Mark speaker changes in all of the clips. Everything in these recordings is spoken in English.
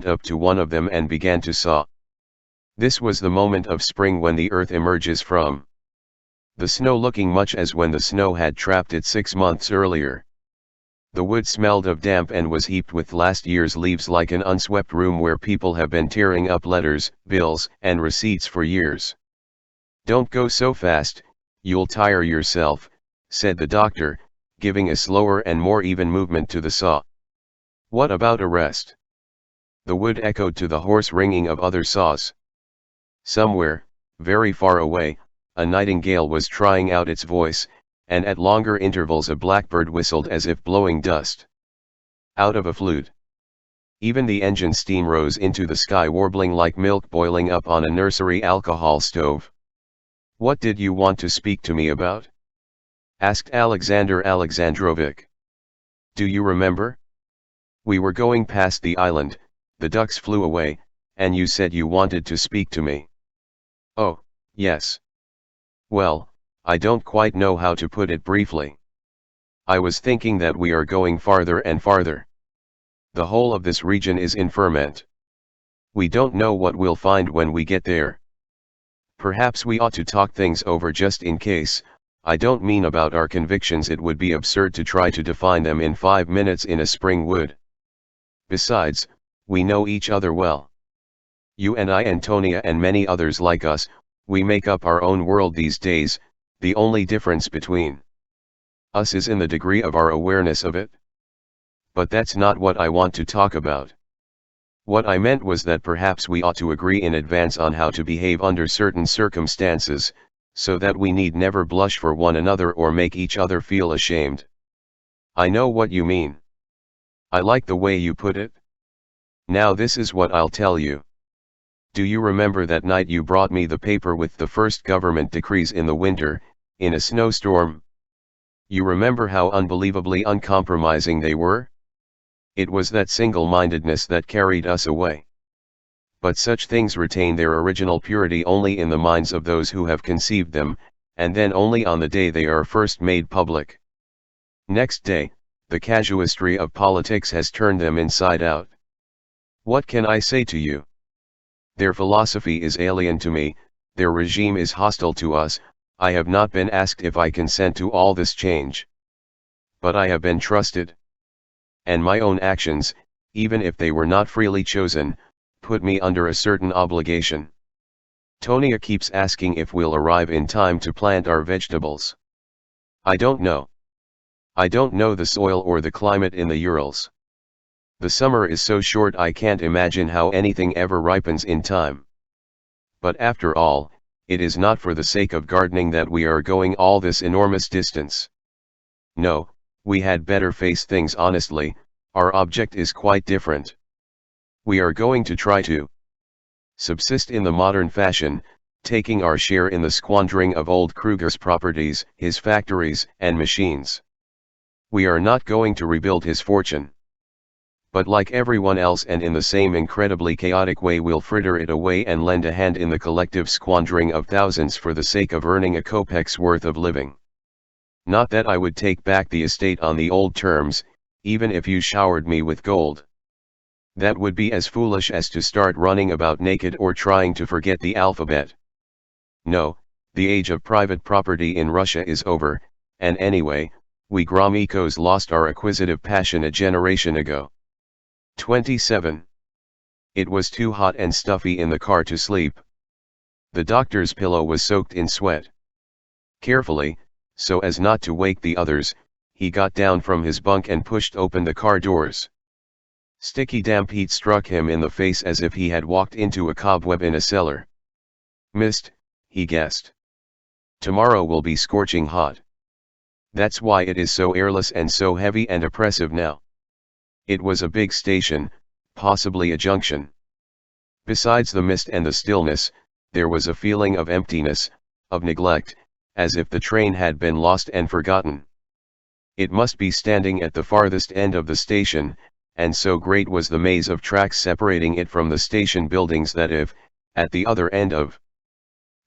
Speaker 1: up to one of them and began to saw. This was the moment of spring when the earth emerges from the snow, looking much as when the snow had trapped it 6 months earlier. The wood smelled of damp and was heaped with last year's leaves, like an unswept room where people have been tearing up letters, bills, and receipts for years. "Don't go so fast, you'll tire yourself," said the doctor, giving a slower and more even movement to the saw. "What about a rest?" The wood echoed to the hoarse ringing of other saws. Somewhere, very far away, a nightingale was trying out its voice, and at longer intervals a blackbird whistled as if blowing dust out of a flute. Even the engine steam rose into the sky, warbling like milk boiling up on a nursery alcohol stove. "What did you want to speak to me about?" asked Alexander Alexandrovich. "Do you remember? We were going past the island, the ducks flew away, and you said you wanted to speak to me." "Oh, yes. Well, I don't quite know how to put it briefly. I was thinking that we are going farther and farther. The whole of this region is in ferment. We don't know what we'll find when we get there. Perhaps we ought to talk things over just in case. I don't mean about our convictions. It would be absurd to try to define them in 5 minutes in a spring wood. Besides, we know each other well. You and I, Antonia, and many others like us, we make up our own world these days. The only difference between us is in the degree of our awareness of it. But that's not what I want to talk about. What I meant was that perhaps we ought to agree in advance on how to behave under certain circumstances, so that we need never blush for one another or make each other feel ashamed." "I know what you mean. I like the way you put it. Now this is what I'll tell you. Do you remember that night you brought me the paper with the first government decrees in the winter, in a snowstorm? You remember how unbelievably uncompromising they were? It was that single-mindedness that carried us away. But such things retain their original purity only in the minds of those who have conceived them, and then only on the day they are first made public. Next day, the casuistry of politics has turned them inside out. What can I say to you? Their philosophy is alien to me, their regime is hostile to us. I have not been asked if I consent to all this change. But I have been trusted. And my own actions, even if they were not freely chosen, put me under a certain obligation. Tonia keeps asking if we'll arrive in time to plant our vegetables. I don't know. I don't know the soil or the climate in the Urals. The summer is so short I can't imagine how anything ever ripens in time. But after all, it is not for the sake of gardening that we are going all this enormous distance. No, we had better face things honestly. Our object is quite different. We are going to try to subsist in the modern fashion, taking our share in the squandering of old Kruger's properties, his factories and machines. We are not going to rebuild his fortune. But like everyone else and in the same incredibly chaotic way we'll fritter it away and lend a hand in the collective squandering of thousands for the sake of earning a kopek's worth of living. Not that I would take back the estate on the old terms, even if you showered me with gold. That would be as foolish as to start running about naked or trying to forget the alphabet. No, the age of private property in Russia is over, and anyway, we Gromikos lost our acquisitive passion a generation ago. 27. It was too hot and stuffy in the car to sleep. The doctor's pillow was soaked in sweat. Carefully, so as not to wake the others, he got down from his bunk and pushed open the car doors. Sticky damp heat struck him in the face as if he had walked into a cobweb in a cellar. Mist, he guessed. Tomorrow will be scorching hot. That's why it is so airless and so heavy and oppressive now. It was a big station, possibly a junction. Besides the mist and the stillness, there was a feeling of emptiness, of neglect, as if the train had been lost and forgotten. It must be standing at the farthest end of the station, and so great was the maze of tracks separating it from the station buildings that if, at the other end of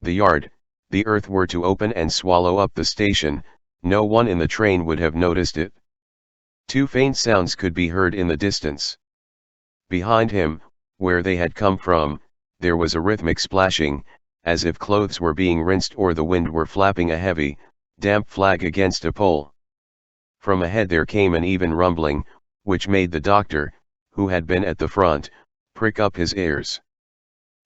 Speaker 1: the yard, the earth were to open and swallow up the station, no one in the train would have noticed it. Two faint sounds could be heard in the distance. Behind him, Where they had come from, there was a rhythmic splashing, as if clothes were being rinsed or the wind were flapping a heavy, damp flag against a pole. From ahead there came an even rumbling, which made the doctor, who had been at the front, prick up his ears.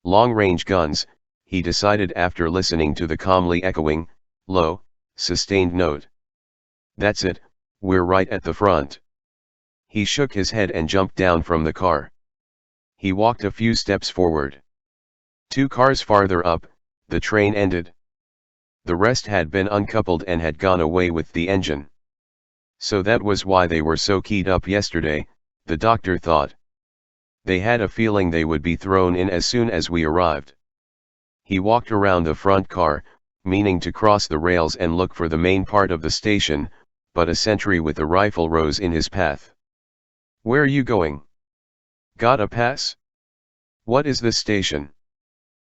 Speaker 1: Long-range guns, he decided after listening to the calmly echoing, low, sustained note. That's it, we're right at the front. He shook his head and jumped down from the car. He walked a few steps forward. 2 cars farther up, the train ended. The rest had been uncoupled and had gone away with the engine. So that was why they were so keyed up yesterday, the doctor thought. They had a feeling they would be thrown in as soon as we arrived. He walked around the front car, meaning to cross the rails and look for the main part of the station, but a sentry with a rifle rose in his path. Where are you going? Got a pass? What is this station?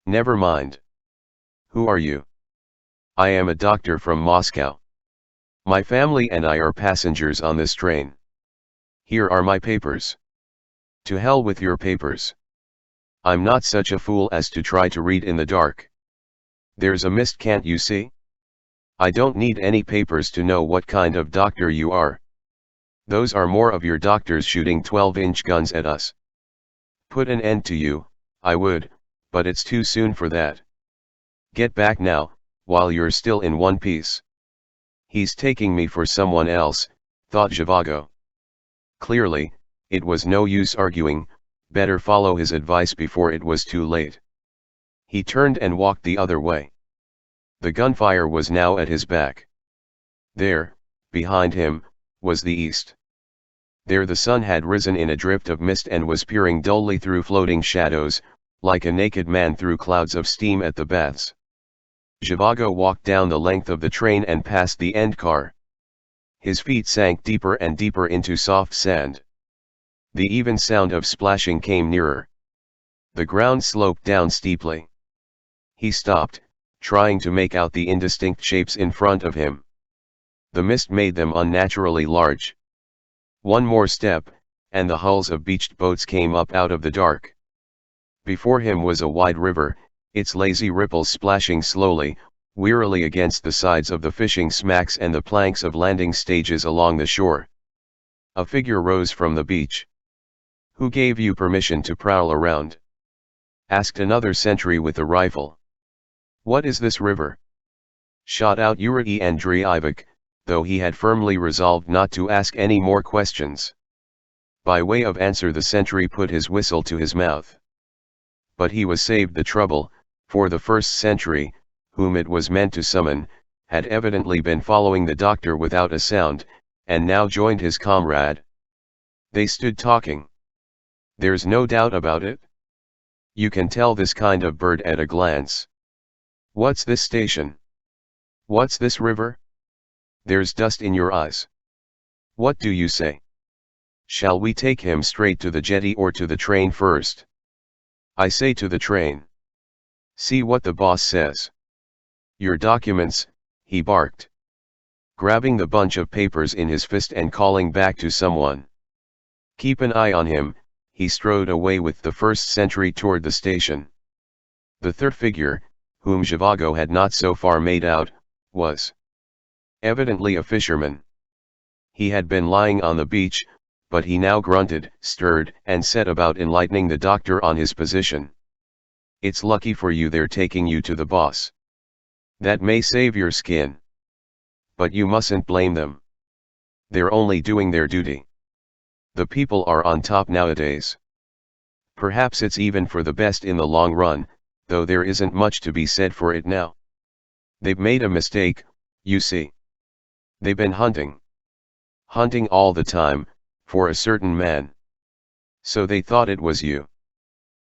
Speaker 1: Never mind. Who are you? I am a doctor from Moscow. My family and I are passengers on this train. Here are my papers. To hell with your papers. I'm not such a fool as to try to read in the dark. There's a mist, can't you see? I don't need any papers to know what kind of doctor you are. Those are more of your doctors shooting 12-inch guns at us. Put an end to you, I would, but it's too soon for that. Get back now, while you're still in one piece. He's taking me for someone else, thought Zhivago. Clearly, it was no use arguing, better follow his advice before it was too late. He turned and walked the other way. The gunfire was now at his back. There, behind him, was the east. There the sun had risen in a drift of mist and was peering dully through floating shadows, like a naked man through clouds of steam at the baths. Zhivago walked down the length of the train and past the end car. His feet sank deeper and deeper into soft sand. The even sound of splashing came nearer. The ground sloped down steeply. He stopped, trying to make out the indistinct shapes in front of him. The mist made them unnaturally large. One more step, and the hulls of beached boats came up out of the dark. Before him was a wide river, its lazy ripples splashing slowly, wearily against the sides of the fishing smacks and the planks of landing stages along the shore. A figure rose from the beach. Who gave you permission to prowl around? Asked another sentry with a rifle. What is this river? Shot out Harari and Zhivago, though he had firmly resolved not to ask any more questions. By way of answer the sentry put his whistle to his mouth. But he was saved the trouble, for the first sentry, whom it was meant to summon, had evidently been following the doctor without a sound, and now joined his comrade. They stood talking. There's no doubt about it. You can tell this kind of bird at a glance. What's this station? What's this river? There's dust in your eyes. What do you say? Shall we take him straight to the jetty or to the train first? I say to the train. See what the boss says. Your documents, he barked. Grabbing the bunch of papers in his fist and calling back to someone. Keep an eye on him, he strode away with the first sentry toward the station. The third figure, whom Zhivago had not so far made out, was evidently a fisherman. He had been lying on the beach, but he now grunted, stirred, and set about enlightening the doctor on his position. It's lucky for you they're taking you to the boss. That may save your skin. But you mustn't blame them. They're only doing their duty. The people are on top nowadays. Perhaps it's even for the best in the long run, though there isn't much to be said for it now. They've made a mistake, you see. They've been hunting. Hunting all the time, for a certain man. So they thought it was you.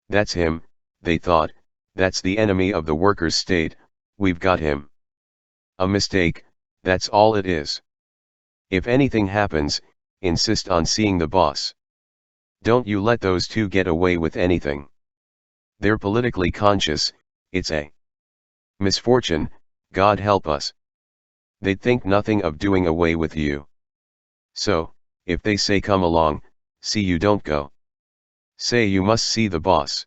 Speaker 1: That's him, they thought, that's the enemy of the workers' state, we've got him. A mistake, that's all it is. If anything happens, insist on seeing the boss. Don't you let those two get away with anything. They're politically conscious, it's a misfortune, God help us. They'd think nothing of doing away with you. So, if they say come along, see you don't go. Say you must see the boss.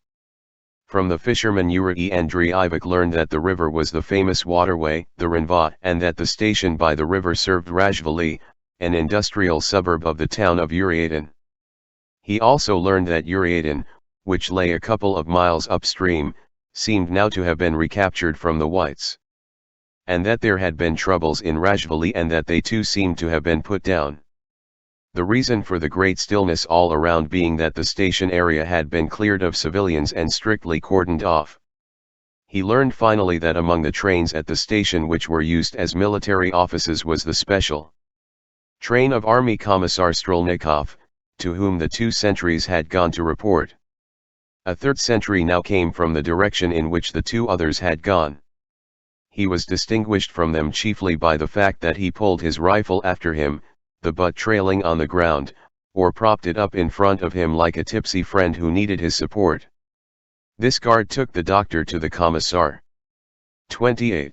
Speaker 1: From the fisherman Yuri Andreevich learned that the river was the famous waterway, the Renva, and that the station by the river served Rajvili, an industrial suburb of the town of Uriatin. He also learned that Uriatin, which lay a couple of miles upstream, seemed now to have been recaptured from the whites. And that there had been troubles in Rajvili and that they too seemed to have been put down. The reason for the great stillness all around being that the station area had been cleared of civilians and strictly cordoned off. He learned finally that among the trains at the station which were used as military offices was the special train of Army Commissar Strelnikov, to whom the 2 sentries had gone to report. A 3rd sentry now came from the direction in which the 2 others had gone. He was distinguished from them chiefly by the fact that he pulled his rifle after him, the butt trailing on the ground, or propped it up in front of him like a tipsy friend who needed his support. This guard took the doctor to the commissar. 28.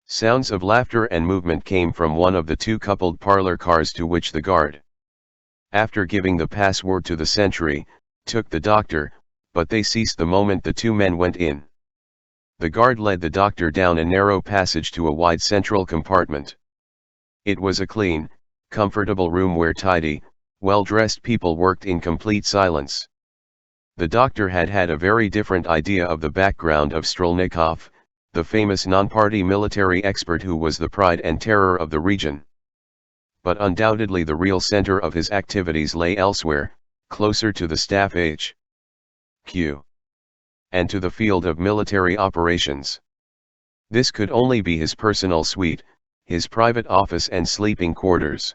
Speaker 1: Sounds of laughter and movement came from one of the 2 coupled parlor cars to which the guard, after giving the password to the sentry, took the doctor, but they ceased the moment the 2 men went in. The guard led the doctor down a narrow passage to a wide central compartment. It was a clean, comfortable room where tidy, well-dressed people worked in complete silence. The doctor had had a very different idea of the background of Strelnikov, the famous non-party military expert who was the pride and terror of the region. But undoubtedly the real center of his activities lay elsewhere, closer to the staff HQ. And to the field of military operations. This could only be his personal suite, his private office and sleeping quarters.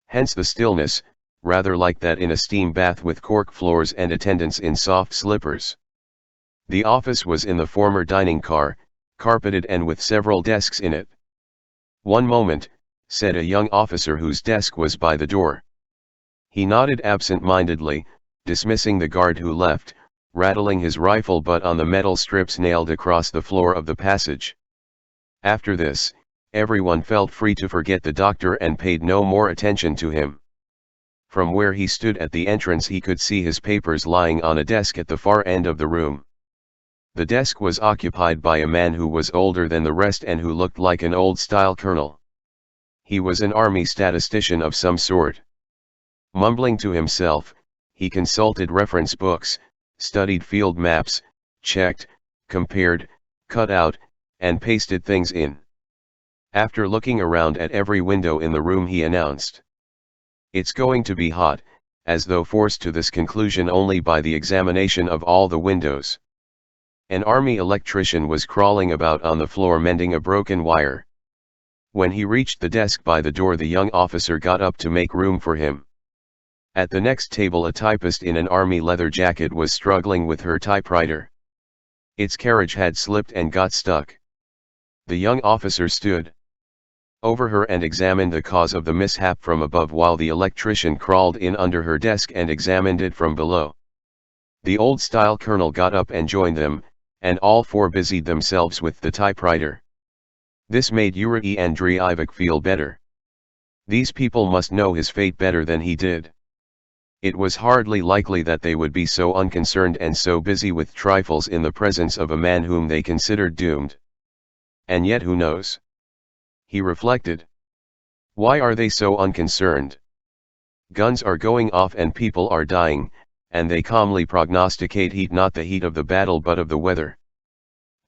Speaker 1: Hence the stillness, rather like that in a steam bath with cork floors and attendants in soft slippers. The office was in the former dining car, carpeted and with several desks in it. "One moment," said a young officer whose desk was by the door. He nodded absent-mindedly, dismissing the guard who left, rattling his rifle butt on the metal strips nailed across the floor of the passage. After this, everyone felt free to forget the doctor and paid no more attention to him. From where he stood at the entrance he could see his papers lying on a desk at the far end of the room. The desk was occupied by a man who was older than the rest and who looked like an old-style colonel. He was an army statistician of some sort. Mumbling to himself, he consulted reference books, studied field maps, checked, compared, cut out, and pasted things in. After looking around at every window in the room he announced, "It's going to be hot," as though forced to this conclusion only by the examination of all the windows. An army electrician was crawling about on the floor mending a broken wire. When he reached the desk by the door the young officer got up to make room for him. At the next table a typist in an army leather jacket was struggling with her typewriter. Its carriage had slipped and got stuck. The young officer stood over her and examined the cause of the mishap from above while the electrician crawled in under her desk and examined it from below. The old-style colonel got up and joined them, and all 4 busied themselves with the typewriter. This made Yuri Andreevich feel better. These people must know his fate better than he did. It was hardly likely that they would be so unconcerned and so busy with trifles in the presence of a man whom they considered doomed. And yet who knows? He reflected. Why are they so unconcerned? Guns are going off and people are dying, and they calmly prognosticate heat, not the heat of the battle but of the weather.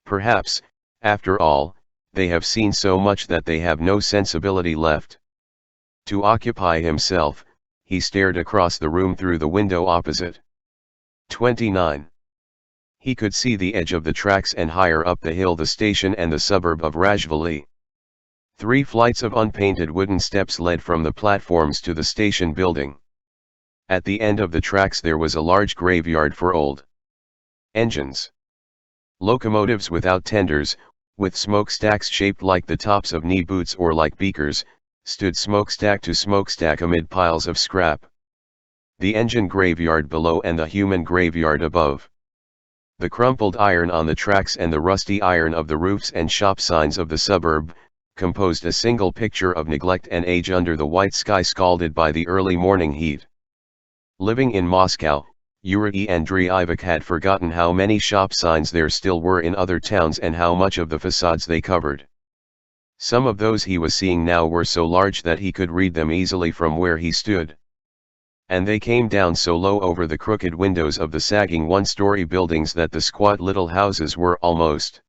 Speaker 1: Perhaps, after all, they have seen so much that they have no sensibility left. To occupy himself, he stared across the room through the window opposite. 29. He could see the edge of the tracks and higher up the hill the station and the suburb of Rajvili. 3 flights of unpainted wooden steps led from the platforms to the station building. At the end of the tracks there was a large graveyard for old engines. Locomotives without tenders, with smokestacks shaped like the tops of knee boots or like beakers, stood smokestack to smokestack amid piles of scrap. The engine graveyard below and the human graveyard above. The crumpled iron on the tracks and the rusty iron of the roofs and shop signs of the suburb, composed a single picture of neglect and age under the white sky scalded by the early morning heat. Living in Moscow, Harari and Zhivago had forgotten how many shop signs there still were in other towns and how much of the facades they covered. Some of those he was seeing now were so large that he could read them easily from where he stood. And they came down so low over the crooked windows of the sagging one-story buildings that the squat little houses were almost